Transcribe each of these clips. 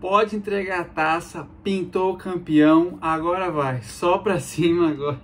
Pode entregar a taça, pintou o campeão, agora vai, só pra cima agora.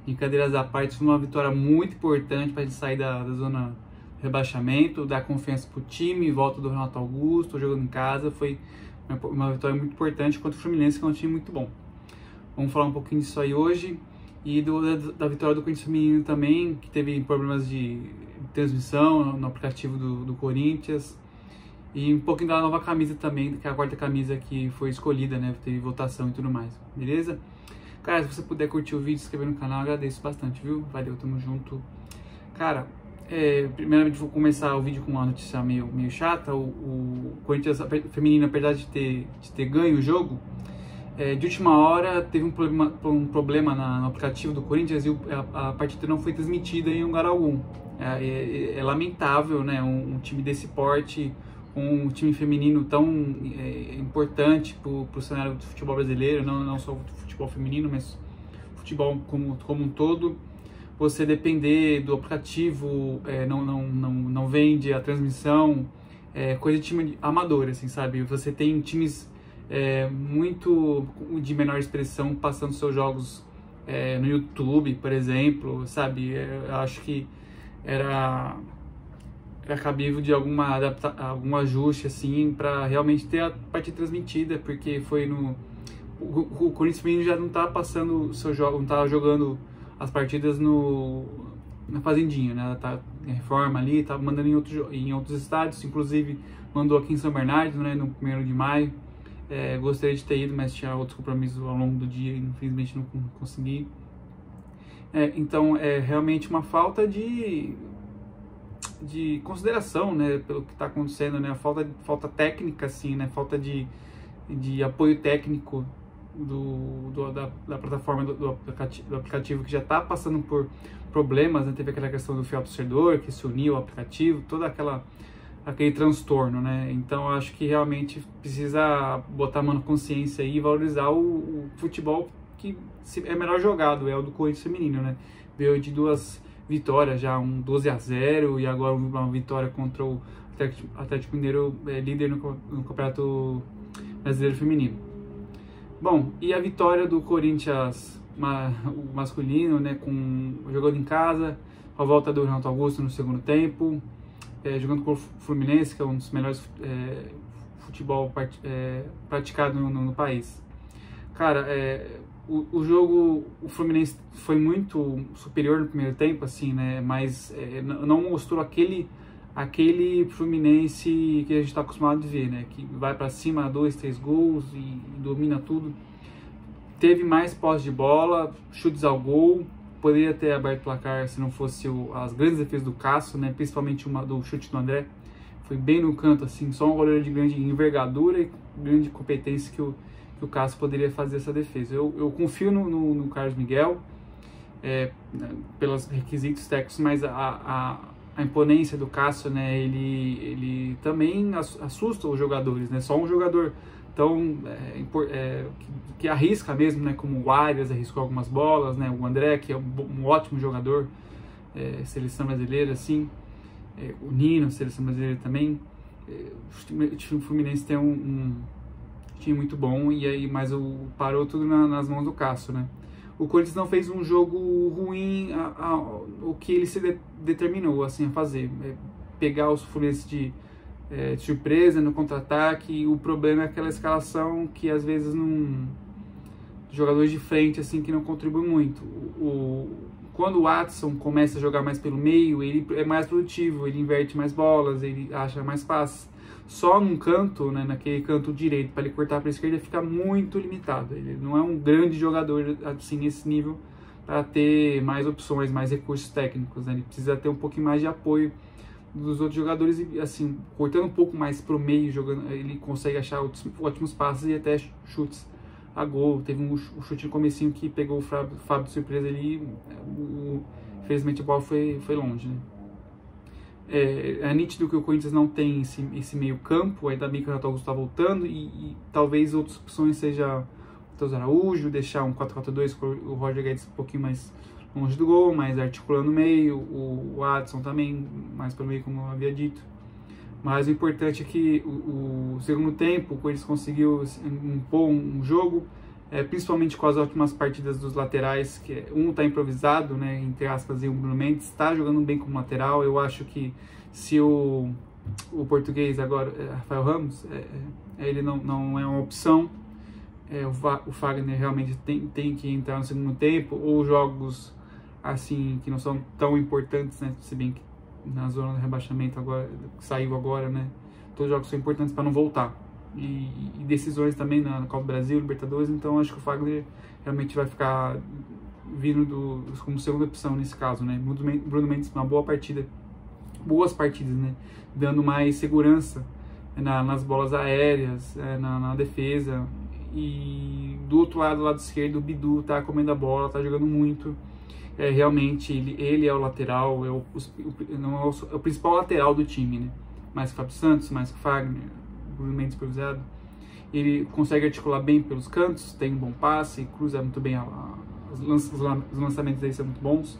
Brincadeiras à parte, foi uma vitória muito importante pra gente sair da zona de rebaixamento, dar confiança pro time, volta do Renato Augusto, jogando em casa, foi uma vitória muito importante contra o Fluminense, que é um time muito bom. Vamos falar um pouquinho disso aí hoje, e da vitória do Corinthians feminino também, que teve problemas de transmissão no aplicativo do Corinthians. E um pouquinho da nova camisa também, que é a quarta camisa que foi escolhida, né? Teve votação e tudo mais, beleza? Cara, se você puder curtir o vídeo, se inscrever no canal, agradeço bastante, viu? Valeu, tamo junto. Cara, primeiramente vou começar o vídeo com uma notícia meio chata. O Corinthians feminino, apesar de ter ganho o jogo, de última hora teve um problema no aplicativo do Corinthians e a partida não foi transmitida em lugar algum. É lamentável, né? Um time desse porte, um time feminino tão importante para o cenário do futebol brasileiro, não só o futebol feminino, mas futebol como um todo. Você depender do aplicativo, não vende a transmissão, coisa de time amador, assim, sabe? Você tem times muito de menor expressão passando seus jogos no YouTube, por exemplo, sabe? Eu acho que era cabível de algum ajuste assim para realmente ter a partida transmitida, porque foi o Corinthians feminino já não tá passando o seu jogo, não tá jogando as partidas na fazendinha, né? Ela tá em reforma ali, tá mandando em outros estádios, inclusive mandou aqui em São Bernardo, né, no 1º de maio. Gostaria de ter ido, mas tinha outros compromissos ao longo do dia e infelizmente não consegui. Então é realmente uma falta de consideração, né, pelo que está acontecendo, né, falta técnica, assim, né, falta de apoio técnico da plataforma do aplicativo, que já está passando por problemas, né, teve aquela questão do fiel torcedor que se uniu ao aplicativo, aquele transtorno, né, então eu acho que realmente precisa botar a mão na consciência e valorizar o futebol que é melhor jogado, é o do Corinthians feminino, né, veio de 2 vitórias já, um 12-0 e agora uma vitória contra o Atlético Mineiro, líder no Campeonato Brasileiro Feminino. Bom, e a vitória do Corinthians o masculino, né, jogando em casa, com a volta do Renato Augusto no segundo tempo, jogando com o Fluminense, que é um dos melhores futebol praticado no país. Cara, o jogo, o Fluminense foi muito superior no primeiro tempo, assim, né? Mas não mostrou aquele Fluminense que a gente está acostumado a ver, né? Que vai para cima, 2, 3 gols e domina tudo. Teve mais posse de bola, chutes ao gol. Poderia ter aberto o placar se não fosse as grandes defesas do Cássio, né? Principalmente uma do chute do André. Foi bem no canto, assim, só um goleiro de grande envergadura e grande competência que o Cássio poderia fazer essa defesa. Eu confio no Carlos Miguel, pelos requisitos técnicos, mas a imponência do Cássio, né, ele também assusta os jogadores, né, só um jogador tão que arrisca mesmo, né, como o Arias arriscou algumas bolas, né, o André, que é um ótimo jogador, seleção brasileira, assim, o Nino, seleção brasileira também. O time Fluminense tem um time muito bom, e aí parou tudo nas mãos do Cássio, né? O Corinthians não fez um jogo ruim o que ele se determinou assim, a fazer, pegar os Fluminense de surpresa no contra-ataque. O problema é aquela escalação que às vezes jogadores de frente assim que não contribuem muito. Quando o Watson começa a jogar mais pelo meio, ele é mais produtivo, ele inverte mais bolas, ele acha mais passes. Só num canto, né, naquele canto direito, para ele cortar para a esquerda, fica muito limitado. Ele não é um grande jogador assim nesse nível para ter mais opções, mais recursos técnicos, né? Ele precisa ter um pouquinho mais de apoio dos outros jogadores e, assim, cortando um pouco mais para o meio, jogando, ele consegue achar ótimos passes e até chutes a gol. Teve um chute no comecinho que pegou o Fábio de surpresa ali, infelizmente a bola foi longe, né? É nítido que o Corinthians não tem esse meio campo, ainda bem que o Renato Augusto está voltando, e talvez outras opções seja o Matheus Araújo, deixar um 4-4-2 com o Roger Guedes um pouquinho mais longe do gol, mais articulando no meio, o Adson também mais pelo meio, como eu havia dito. Mas o importante é que o segundo tempo, o Corinthians conseguiu impor um jogo, principalmente com as ótimas partidas dos laterais, que um está improvisado, né, entre aspas, e o Bruno Mendes está jogando bem como lateral. Eu acho que se o português agora, Rafael Ramos, ele não é uma opção, o Fagner realmente tem que entrar no segundo tempo, ou jogos assim que não são tão importantes, né, se bem que na zona do rebaixamento agora, saiu agora, né, todos os jogos são importantes para não voltar. E decisões também na Copa do Brasil, Libertadores, então acho que o Fagner realmente vai ficar vindo como segunda opção nesse caso, né? Bruno Mendes, uma boas partidas, né? Dando mais segurança nas bolas aéreas, na defesa. E do outro lado esquerdo, o Bidu tá comendo a bola, tá jogando muito. Realmente ele é o lateral, é o principal lateral do time, né? Mais que o Fábio Santos, mais que o Fagner, Bruno Mendes improvisado. Ele consegue articular bem pelos cantos, tem um bom passe, cruza muito bem, os lançamentos dele são muito bons.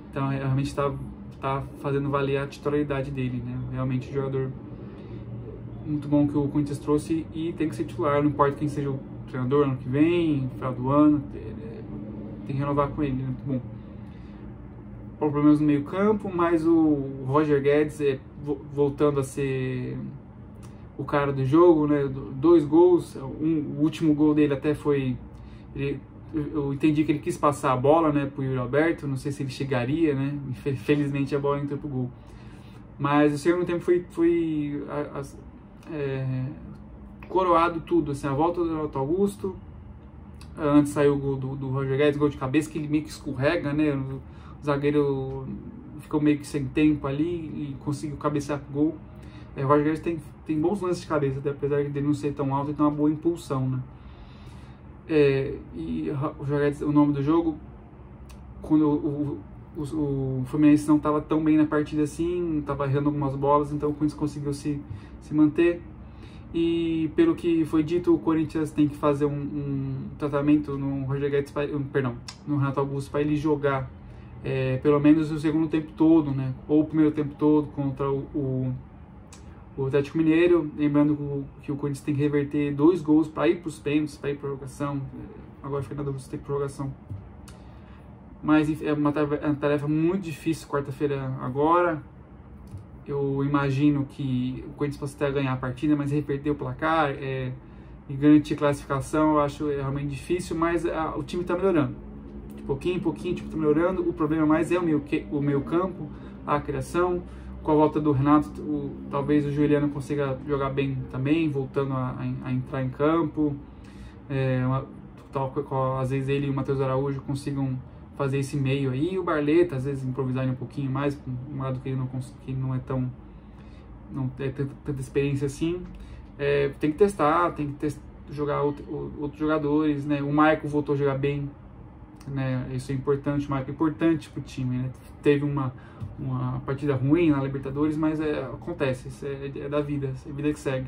Então realmente está fazendo valer a titularidade dele, né? Realmente um jogador muito bom que o Corinthians trouxe e tem que ser titular, não importa quem seja o treinador ano que vem, final do ano, tem que renovar com ele, né? Muito bom. Problemas no meio campo, mas o Roger Guedes voltando a ser o cara do jogo, né? 2 gols, o último gol dele até foi... Eu entendi que ele quis passar a bola, né, pro Yuri Alberto, não sei se ele chegaria, né? Infelizmente a bola entrou pro gol. Mas o segundo tempo foi coroado tudo, assim, a volta do Renato Augusto, antes saiu o gol do Roger Guedes, gol de cabeça, que ele meio que escorrega, né? O zagueiro ficou meio que sem tempo ali e conseguiu cabecear pro gol. O Roger Guedes tem bons lances de cabeça, apesar de ele não ser tão alto, ele tem uma boa impulsão, né? E o Roger Guedes, o nome do jogo, quando o Fluminense não estava tão bem na partida assim, estava errando algumas bolas, então o Corinthians conseguiu se manter. E pelo que foi dito, o Corinthians tem que fazer um tratamento no Roger Guedes, no Renato Augusto, para ele jogar pelo menos o segundo tempo todo, né? Ou o primeiro tempo todo contra o Atlético Mineiro. Lembrando que o Corinthians tem que reverter 2 gols para ir para os pênaltis, para ir para prorrogação. Agora fica na dúvida se tem prorrogação. Mas é uma tarefa muito difícil quarta-feira agora. Eu imagino que o Corinthians possa até ganhar a partida, mas reverter o placar e garantir classificação, eu acho realmente difícil, mas o time está melhorando. De pouquinho em pouquinho o time está melhorando. O problema mais é o meio campo, a criação. Com a volta do Renato, talvez o Juliano consiga jogar bem também, voltando a entrar em campo. Às vezes ele e o Matheus Araújo consigam fazer esse meio aí. O Barleta, às vezes, improvisarem um pouquinho mais, um lado que ele não tem tanta experiência assim. Tem que testar, jogar outros jogadores, né? O Maicon voltou a jogar bem, né? Isso é importante, o Maicon é importante para o time, né? Teve uma partida ruim na Libertadores, mas acontece, isso é da vida, é a vida que segue.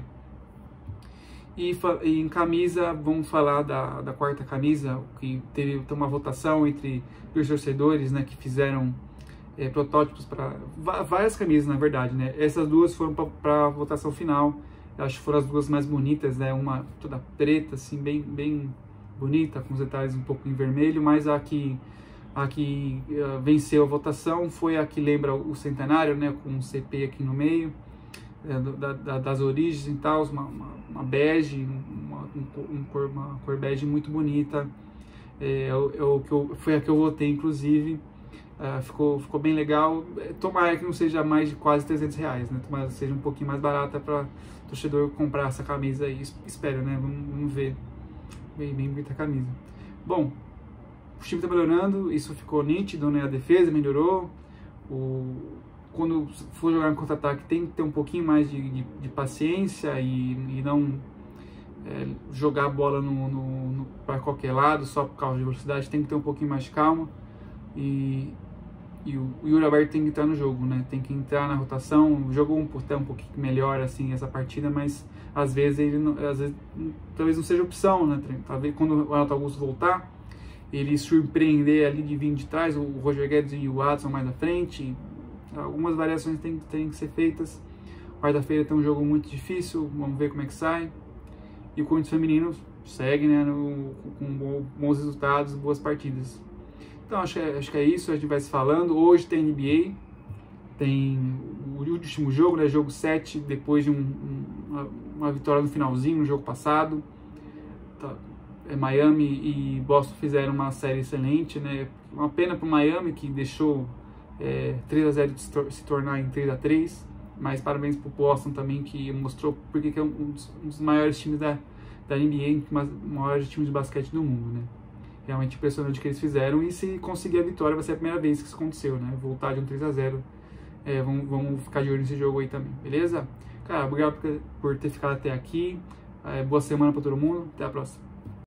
E em camisa, vamos falar da quarta camisa, que teve uma votação entre os torcedores, né, que fizeram protótipos para várias camisas, na verdade, né? Essas duas foram para a votação final. Eu acho que foram as duas mais bonitas, né? Uma toda preta, assim, bem bonita, com os detalhes um pouco em vermelho, mas a que venceu a votação foi a que lembra o centenário, né, com um CP aqui no meio, das origens e tal, uma bege, uma cor bege muito bonita. Foi a que eu votei, inclusive. Ficou bem legal. Tomara que não seja mais de quase R$300, né? Tomara que seja um pouquinho mais barata para o torcedor comprar essa camisa aí. Espero, né? Vamos ver. Bem bonita a camisa. Bom, o time está melhorando, isso ficou nítido, né? A defesa melhorou. Quando for jogar no contra-ataque, tem que ter um pouquinho mais de paciência e não jogar a bola para qualquer lado só por causa de velocidade. Tem que ter um pouquinho mais de calma. E o Yuri Alberto tem que entrar no jogo, né? Tem que entrar na rotação. Jogou um pouquinho melhor assim essa partida, mas às vezes talvez não seja opção, né? Talvez quando o Renato Augusto voltar, ele surpreender ali de vir de trás, o Roger Guedes e o Watson mais à frente. Algumas variações têm que ser feitas. Quarta-feira tem um jogo muito difícil, vamos ver como é que sai. E o Corinthians feminino segue, né, com bons resultados, boas partidas. Então acho que é isso, a gente vai se falando. Hoje tem NBA, tem o último jogo, né, jogo 7, depois de uma vitória no finalzinho, no jogo passado. Tá, Miami e Boston fizeram uma série excelente, né? Uma pena para o Miami, que deixou 3-0 se tornar em 3-3, mas parabéns para o Boston também, que mostrou porque que é um dos maiores times da NBA, um dos maiores times de basquete do mundo, né? Realmente impressionante o que eles fizeram, e se conseguir a vitória vai ser a primeira vez que isso aconteceu, né? Voltar de um 3-0. Vamos ficar de olho nesse jogo aí também, beleza? Cara, obrigado por ter ficado até aqui. Boa semana para todo mundo, até a próxima.